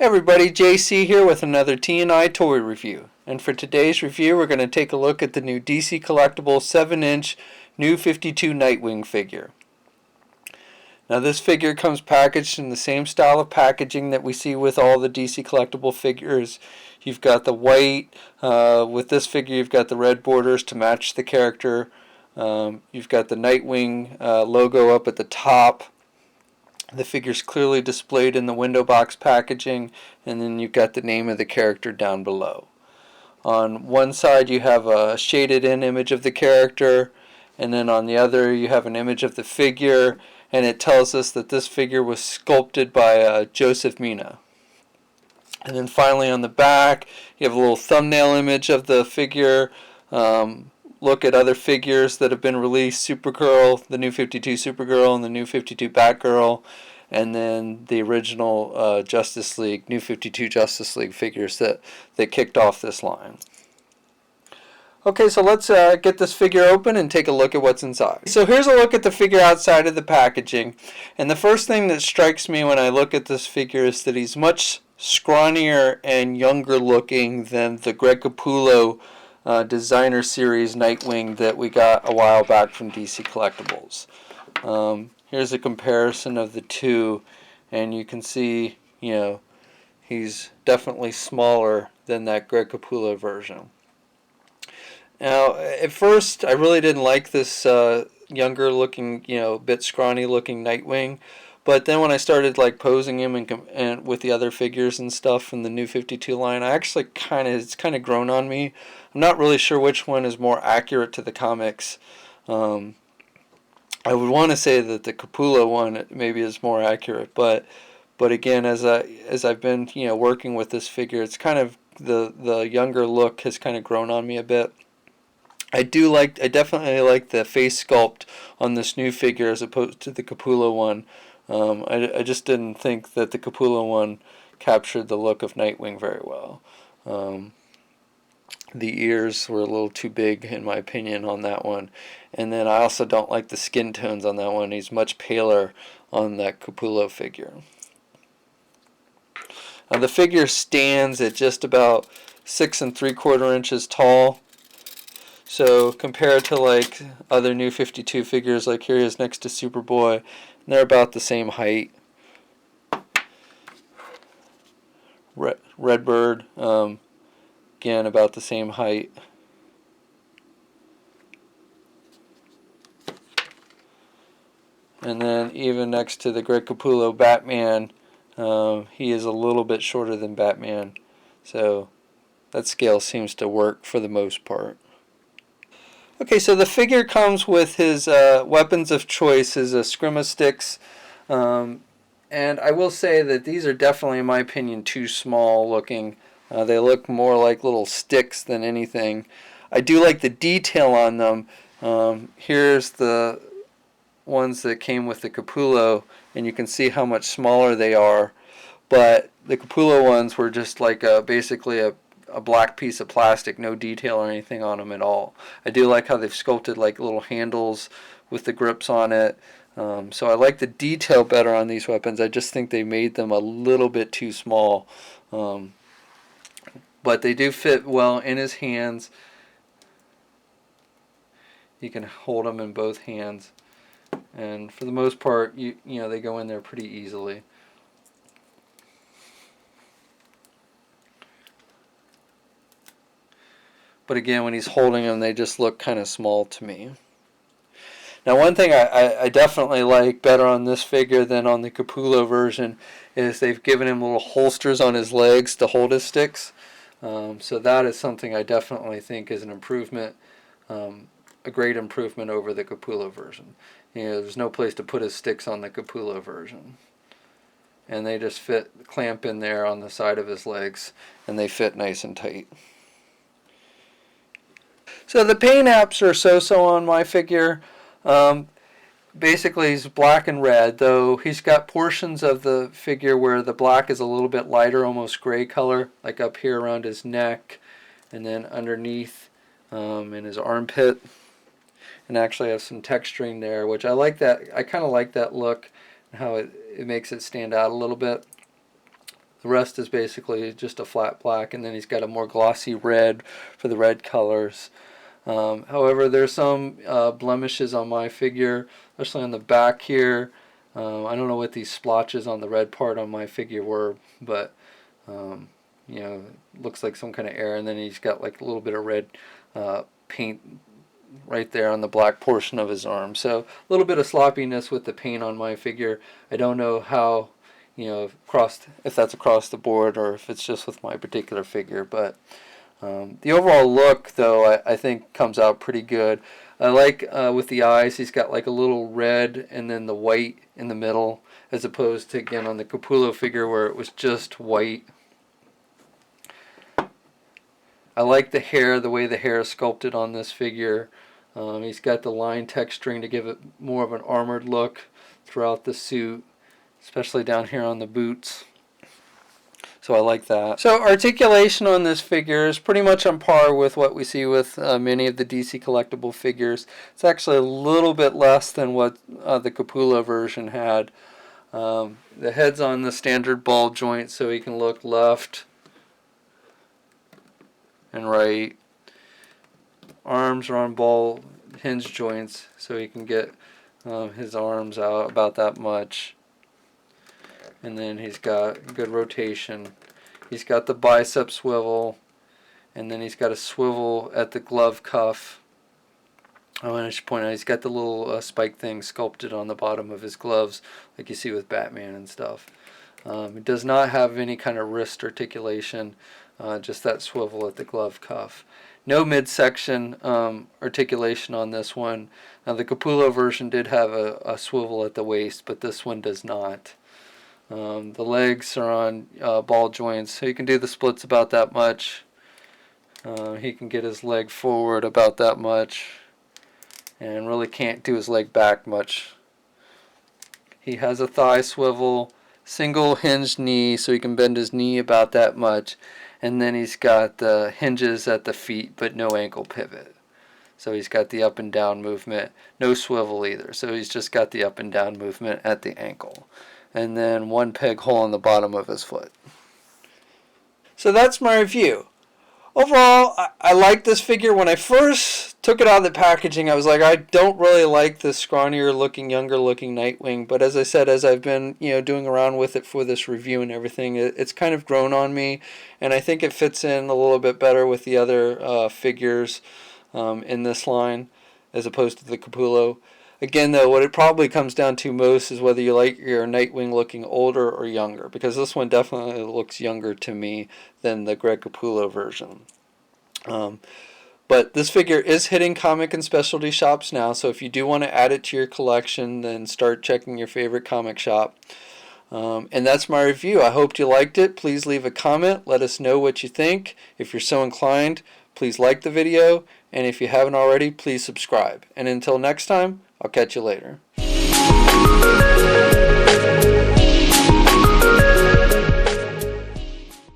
Everybody, JC here with another T&I toy review. And for today's review, we're going to take a look at the new DC Collectibles 7-inch New 52 Nightwing figure. Now this figure comes packaged in the same style of packaging that we see with all the DC Collectible figures. You've got the white, with this figure you've got the red borders to match the character. You've got the Nightwing logo up at the top. The figure's clearly displayed in the window box packaging, and then you've got the name of the character down below. On one side you have a shaded in image of the character, and then on the other you have an image of the figure, and it tells us that this figure was sculpted by Joseph Mina. And then finally on the back you have a little thumbnail image of the figure. Look at other figures that have been released: Supergirl, the new 52 Supergirl, and the new 52 Batgirl, and then the original Justice League, new 52 Justice League figures that kicked off this line. Okay, so let's get this figure open and take a look at what's inside. So here's a look at the figure outside of the packaging, and the first thing that strikes me when I look at this figure is that he's much scrawnier and younger looking than the Greg Capullo designer series Nightwing that we got a while back from DC Collectibles. Here's a comparison of the two, and you can see, he's definitely smaller than that Greg Capullo version. Now, at first, I really didn't like this younger looking, bit scrawny looking Nightwing. But then when I started posing him and with the other figures and stuff from the new 52 line, I actually it's kind of grown on me. I'm not really sure which one is more accurate to the comics. I would want to say that the Capullo one maybe is more accurate, but again, as I've been working with this figure, it's kind of the younger look has kind of grown on me a bit. I definitely like the face sculpt on this new figure as opposed to the Capullo one. I just didn't think that the Capullo one captured the look of Nightwing very well. The ears were a little too big in my opinion on that one, and then I also don't like the skin tones on that one. He's much paler on that Capullo figure. The figure stands at just about 6 3/4 inches tall. So compared to other new 52 figures, like here he is next to Superboy, they're about the same height. Redbird, again about the same height. And then even next to the Greg Capullo Batman, he is a little bit shorter than Batman. So that scale seems to work for the most part. Okay, so the figure comes with his weapons of choice, his Scrima sticks, and I will say that these are definitely, in my opinion, too small looking. They look more like little sticks than anything. I do like the detail on them. Here's the ones that came with the Capullo, and you can see how much smaller they are, but the Capullo ones were just basically a black piece of plastic, no detail or anything on them at all. I do like how they've sculpted little handles with the grips on it. So I like the detail better on these weapons. I just think they made them a little bit too small. But they do fit well in his hands. You can hold them in both hands. And for the most part, they go in there pretty easily. But again, when he's holding them, they just look kind of small to me. Now, one thing I definitely like better on this figure than on the Capullo version is they've given him little holsters on his legs to hold his sticks. So that is something I definitely think is an improvement, a great improvement over the Capullo version. There's no place to put his sticks on the Capullo version. And they just clamp in there on the side of his legs, and they fit nice and tight. So the paint apps are so-so on my figure. Basically he's black and red, though he's got portions of the figure where the black is a little bit lighter, almost gray color, like up here around his neck, and then underneath in his armpit. And actually have some texturing there, which I like that. I kind of like that look, and how it makes it stand out a little bit. The rest is basically just a flat black, and then he's got a more glossy red for the red colors. However, there's some blemishes on my figure, especially on the back here. I don't know what these splotches on the red part on my figure were, but you know, looks like some kind of error. And then he's got like a little bit of red paint right there on the black portion of his arm. So a little bit of sloppiness with the paint on my figure. I don't know how, you know, if that's across the board or if it's just with my particular figure, but the overall look, though, I think comes out pretty good. I like with the eyes, he's got like a little red and then the white in the middle, as opposed to, again, on the Capullo figure where it was just white. I like the hair, the way the hair is sculpted on this figure. He's got the line texturing to give it more of an armored look throughout the suit, especially down here on the boots. So I like that. So articulation on this figure is pretty much on par with what we see with many of the DC collectible figures. It's actually a little bit less than what the Capullo version had. The head's on the standard ball joint, so he can look left and right. Arms are on ball hinge joints, so he can get his arms out about that much. And then he's got good rotation. He's got the bicep swivel, and then he's got a swivel at the glove cuff. Oh, and I should point out, he's got the little spike thing sculpted on the bottom of his gloves, like you see with Batman and stuff. It does not have any kind of wrist articulation, just that swivel at the glove cuff. No midsection articulation on this one. Now the Capullo version did have a swivel at the waist, but this one does not. The legs are on ball joints, so he can do the splits about that much. He can get his leg forward about that much, and really can't do his leg back much. He has a thigh swivel, single hinged knee, so he can bend his knee about that much, and then he's got the hinges at the feet, but no ankle pivot. So he's got the up and down movement, no swivel either, so he's just got the up and down movement at the ankle. And then one peg hole on the bottom of his foot. So that's my review. Overall, I like this figure. When I first took it out of the packaging, I was like, I don't really like the scrawnier looking, younger looking Nightwing. But as I said, as I've been doing around with it for this review and everything, it's kind of grown on me. And I think it fits in a little bit better with the other figures in this line as opposed to the Capullo. Again, though, what it probably comes down to most is whether you like your Nightwing looking older or younger, because this one definitely looks younger to me than the Greg Capullo version. But this figure is hitting comic and specialty shops now, so if you do want to add it to your collection, then start checking your favorite comic shop. And that's my review. I hope you liked it. Please leave a comment. Let us know what you think. If you're so inclined, please like the video. And if you haven't already, please subscribe. And until next time, I'll catch you later.